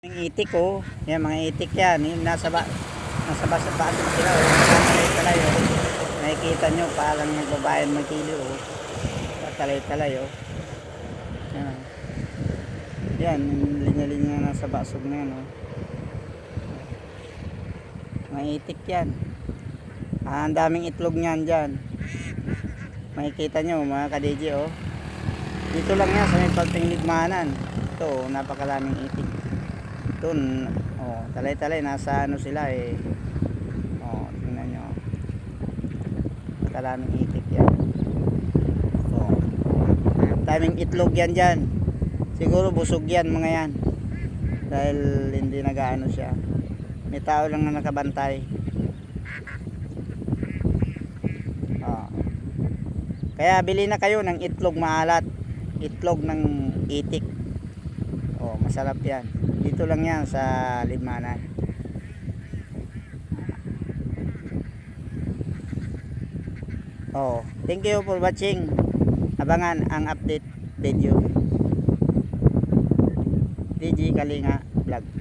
Yung itik oh. Yan mga itik yan. Yung nasa basa sila oh. Talay-talay oh. Nakikita nyo parang nagbabayan ng kilo oh. Talay-talay oh. Yan. Yan. Linya-linya na nasa basog na yan oh. Mga itik yan. Ang daming itlog niyan dyan. Makikita nyo mga kadiji oh. Dito lang yan sa may pagtingligmanan. Ito oh, napakalaming itik. Doon, oh, talay-talay nasa ano sila eh. Oh, tingnan nyo. Kalaming itik yan. Oh. Daming itlog yan dyan. Siguro busog yan mga yan. Dahil hindi nagaano siya. May tao lang na nakabantay. Oh. Kaya bili na kayo ng itlog maalat. Itlog ng itik. Oh, masarap yan. Dito lang yan sa Limanan. Oh, thank you for watching. Abangan ang update video. DJ Kalinga Vlog.